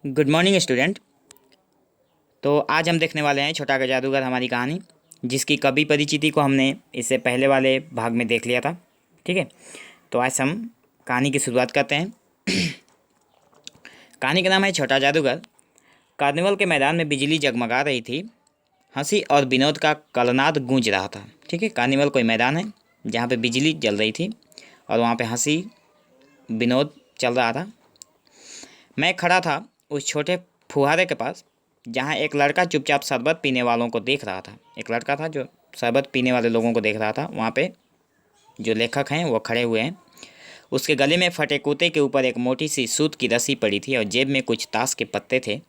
Good morning student. तो आज हम देखने वाले हैं छोटा का जादूगर हमारी कहानी, जिसकी कवि परिचिति को हमने इससे पहले वाले भाग में देख लिया था। ठीक है, तो आज हम कहानी की शुरुआत करते हैं। कहानी का नाम है छोटा जादूगर। कार्निवल के मैदान में बिजली जगमगा रही थी। हंसी और विनोद का कलनाद गूंज रहा था। ठीक है, कार्निवल कोई मैदान है जहाँ पे बिजली जल रही थी और वहाँ पे हंसी विनोद चल रहा था। मैं खड़ा था उस छोटे फुहारे के पास जहाँ एक लड़का चुपचाप शरबत पीने वालों को देख रहा था। एक लड़का था जो शरबत पीने वाले लोगों को देख रहा था। वहाँ पे जो लेखक हैं वो खड़े हुए हैं। उसके गले में फटे कुर्ते के ऊपर एक मोटी सी सूत की रस्सी पड़ी थी और जेब में कुछ ताश के पत्ते थे।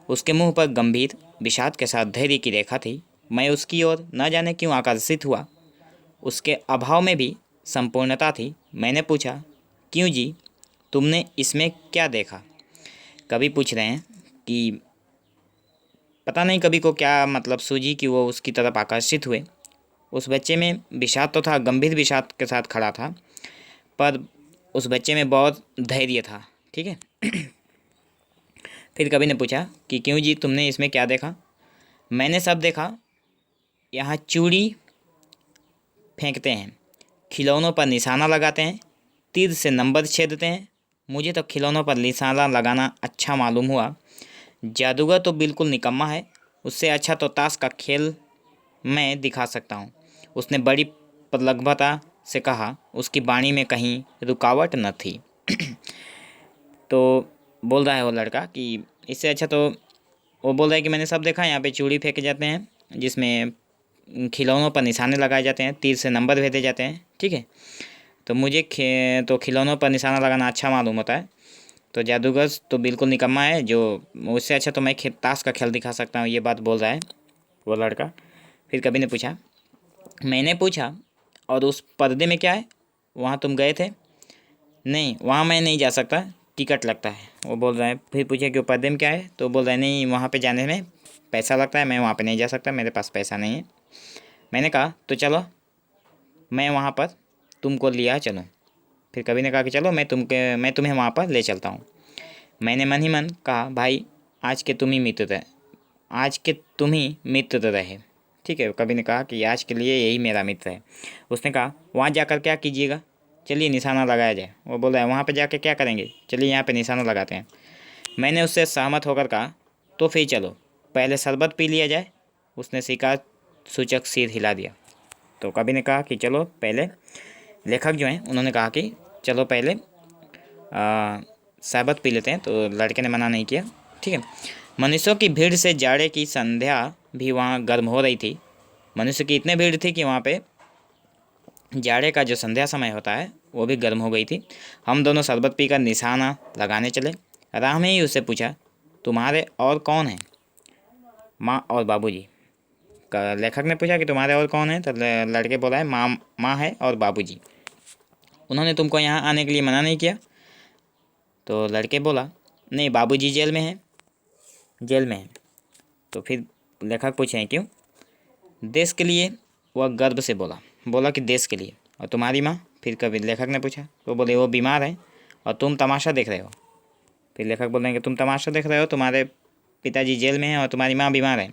उसके मुंह पर गंभीर विषाद के साथ धैर्य की रेखा थी। मैं उसकी ओर न जाने क्यों आकर्षित हुआ। उसके अभाव में भी संपूर्णता थी। मैंने पूछा, क्यों जी, तुमने इसमें क्या देखा? कवि पूछ रहे हैं कि पता नहीं कवि को क्या मतलब सूझी कि वो उसकी तरफ आकर्षित हुए। उस बच्चे में विषाद तो था, गंभीर विषाद के साथ खड़ा था, पर उस बच्चे में बहुत धैर्य था। ठीक है। फिर कवि ने पूछा कि क्यों जी, तुमने इसमें क्या देखा? मैंने सब देखा। यहाँ चूड़ी फेंकते हैं, खिलौनों पर निशाना लगाते हैं, तीर से नंबर छेदते हैं। मुझे तो खिलौनों पर निशाना लगाना अच्छा मालूम हुआ। जादूगर तो बिल्कुल निकम्मा है। उससे अच्छा तो ताश का खेल मैं दिखा सकता हूँ। उसने बड़ी प्रगल्भता से कहा। उसकी वाणी में कहीं रुकावट न थी। तो बोल रहा है वो लड़का कि इससे अच्छा तो वो बोल रहा है कि मैंने सब देखा। यहाँ पे चूड़ी फेंके जाते हैं जिसमें खिलौनों पर निशाने लगाए जाते हैं, तीर से नंबर भेजे जाते हैं। ठीक है, तो मुझे तो खिलौनों पर निशाना लगाना अच्छा मालूम होता है। तो जादूगर तो बिल्कुल निकम्मा है, जो उससे अच्छा तो मैं ताश का खेल दिखा सकता हूँ। ये बात बोल रहा है वो लड़का। फिर कवि ने पूछा, मैंने पूछा, और उस पर्दे में क्या है? वहाँ तुम गए थे? नहीं, वहाँ मैं नहीं जा सकता, टिकट लगता है। वो बोल रहा है। फिर पूछे कि वो पर्दे में क्या है? तो बोल रहा है, नहीं, वहाँ पे जाने में पैसा लगता है, मैं वहाँ पे नहीं जा सकता, मेरे पास पैसा नहीं है। मैंने कहा, तो चलो मैं वहाँ पर तुमको लिया चलूँ। फिर कवि ने कहा कि चलो मैं तुम्हें वहाँ पर ले चलता हूँ। मैंने मन ही मन कहा, भाई आज के तुम ही मित्र रहे, आज के तुम ही मित्र रहे। ठीक है, कवि ने कहा कि आज के लिए यही मेरा मित्र है। उसने कहा, वहाँ जाकर क्या कीजिएगा? चलिए निशाना लगाया जाए। वो बोल रहा है, वहाँ पे जाके क्या करेंगे? चलिए यहाँ पे निशाना लगाते हैं। मैंने उससे सहमत होकर कहा, तो फिर चलो पहले शरबत पी लिया जाए। उसने स्वीकार सूचक सिर हिला दिया। तो कवि ने कहा कि चलो पहले, लेखक जो हैं उन्होंने कहा कि चलो पहले शरबत पी लेते हैं। तो लड़के ने मना नहीं किया। ठीक है। मनुष्यों की भीड़ से जाड़े की संध्या भी वहाँ गर्म हो रही थी। मनुष्य की इतनी भीड़ थी कि वहाँ पे जाड़े का जो संध्या समय होता है वो भी गर्म हो गई थी। हम दोनों शरबत पीकर निशाना लगाने चले। राह में ही उससे पूछा, तुम्हारे और कौन हैं? माँ और बाबूजी। लेखक ने पूछा कि तुम्हारे और कौन है? तो लड़के बोला है, माँ है और बाबूजी। उन्होंने तुमको यहाँ आने के लिए मना नहीं किया? तो लड़के बोला, नहीं, बाबूजी जेल में हैं, जेल में हैं। तो फिर लेखक पूछे, हैं क्यों? देश के लिए, वह गर्व से बोला। बोला कि देश के लिए। और तुम्हारी माँ? फिर कभी लेखक ने पूछा। तो बोले, वो बीमार है और तुम तमाशा देख रहे हो। फिर लेखक बोल रहे हैं कि तुम तमाशा देख रहे हो, तुम्हारे पिताजी जेल में हैं और तुम्हारी माँ बीमार है।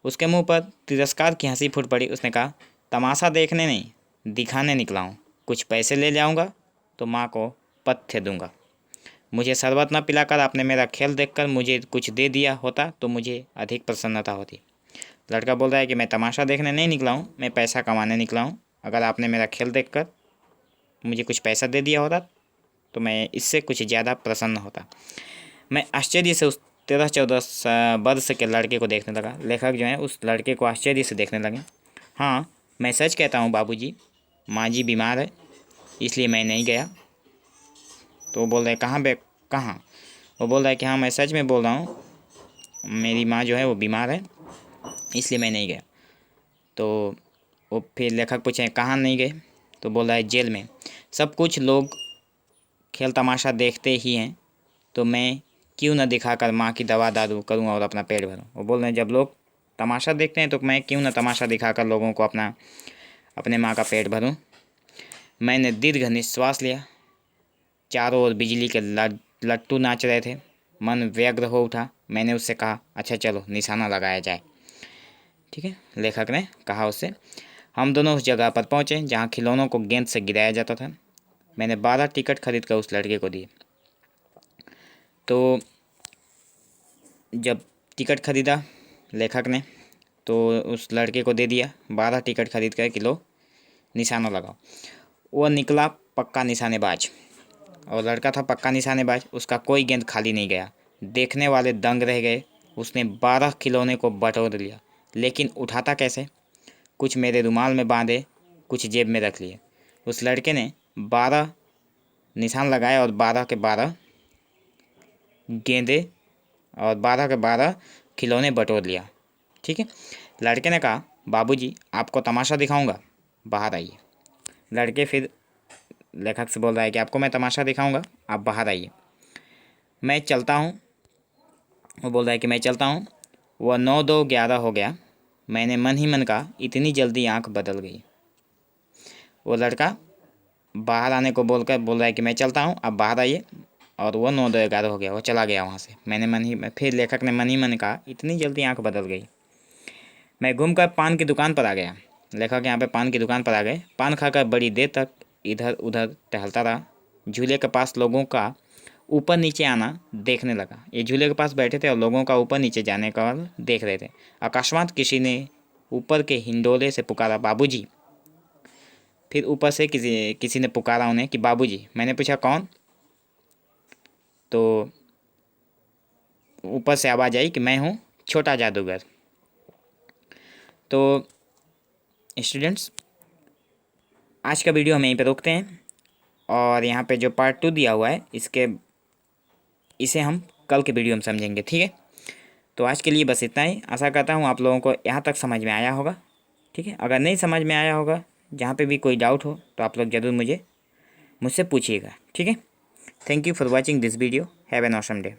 उसके मुंह पर तिरस्कार की हंसी फूट पड़ी। उसने कहा, तमाशा देखने नहीं, दिखाने निकला हूँ। कुछ पैसे ले जाऊँगा तो माँ को पथ्य दूंगा। मुझे शरबत न पिलाकर आपने मेरा खेल देखकर मुझे कुछ दे दिया होता तो मुझे अधिक प्रसन्नता होती। लड़का बोल रहा है कि मैं तमाशा देखने नहीं निकला हूँ, मैं पैसा कमाने निकला हूँ। अगर आपने मेरा खेल देखकर मुझे कुछ पैसा दे दिया होता तो मैं इससे कुछ ज़्यादा प्रसन्न होता। मैं आश्चर्य से उस 13-14 वर्ष के लड़के को देखने लगा। लेखक जो है उस लड़के को आश्चर्य से देखने लगे। हाँ, मैं सच कहता हूँ बाबूजी, माँ जी बीमार है, इसलिए मैं नहीं गया। तो वो बोल रहे, कहाँ? वो बोल रहा है कि हाँ, मैं सच में बोल रहा हूँ, मेरी माँ जो है वो बीमार है, इसलिए मैं नहीं गया। तो वो फिर लेखक पूछे, कहाँ नहीं गए? तो बोल रहा है, जेल में। सब कुछ लोग खेल तमाशा देखते ही हैं, तो मैं क्यों न दिखाकर माँ की दवा दारू करूँ और अपना पेट भरूँ। वो बोल रहे हैं, जब लोग तमाशा देखते हैं तो मैं क्यों न तमाशा दिखाकर लोगों को अपने माँ का पेट भरूँ। मैंने दीर्घ निश्वास लिया। चारों ओर बिजली के लट्टू नाच रहे थे। मन व्यग्र हो उठा। मैंने उससे कहा, अच्छा चलो निशाना लगाया जाए। ठीक है, लेखक ने कहा उससे। हम दोनों उस जगह पर पहुँचे जहाँ खिलौनों को गेंद से गिराया जाता था। मैंने 12 टिकट खरीद कर उस लड़के को दिए। तो जब टिकट खरीदा लेखक ने तो उस लड़के को दे दिया, 12 टिकट खरीद कर किलो निशाना लगाओ। वो निकला पक्का निशानेबाज, और लड़का था पक्का निशानेबाज। उसका कोई गेंद खाली नहीं गया। देखने वाले दंग रह गए। उसने 12 खिलौने को बटोर लिया, लेकिन उठाता कैसे? कुछ मेरे रुमाल में बांधे, कुछ जेब में रख लिए। उस लड़के ने 12 निशान लगाए और 12 के 12 गेंदे और 12 के 12 खिलौने बटोर लिया। ठीक है, लड़के ने कहा, बाबूजी आपको तमाशा दिखाऊंगा, बाहर आइए। लड़के फिर लेखक से बोल रहा है कि आपको मैं तमाशा दिखाऊंगा, आप बाहर आइए। मैं चलता हूँ, वो बोल रहा है कि मैं चलता हूँ। वह 9 2 11 हो गया। मैंने मन ही मन कहा, इतनी जल्दी आंख बदल गई। वो लड़का बाहर आने को बोल रहा है कि मैं चलता हूँ, आप बाहर आइए, और वो 9 2 11 हो गया। वो चला गया वहाँ से। फिर लेखक ने मन ही मन कहा, इतनी जल्दी आंख बदल गई। मैं घूमकर पान की दुकान पर आ गया। लेखक यहाँ पे पान की दुकान पर आ गए। पान खाकर बड़ी देर तक इधर उधर टहलता रहा। झूले के पास लोगों का ऊपर नीचे आना देखने लगा। ये झूले के पास बैठे थे और लोगों का ऊपर नीचे जाने का देख रहे थे। अकस्मात किसी ने ऊपर के हिंडोले से पुकारा, बाबूजी। फिर ऊपर से किसी ने पुकारा उन्हें कि बाबूजी। मैंने पूछा, कौन? तो ऊपर से आवाज़ आई कि मैं हूँ छोटा जादूगर। तो स्टूडेंट्स, आज का वीडियो हम यहीं पे रोकते हैं, और यहाँ पे जो पार्ट 2 दिया हुआ है इसे हम कल के वीडियो में समझेंगे। ठीक है, तो आज के लिए बस इतना ही। आशा करता हूँ आप लोगों को यहाँ तक समझ में आया होगा। ठीक है, अगर नहीं समझ में आया होगा, जहाँ पे भी कोई डाउट हो, तो आप लोग ज़रूर मुझसे पूछिएगा। ठीक है, thank you for watching this video. Have an awesome day.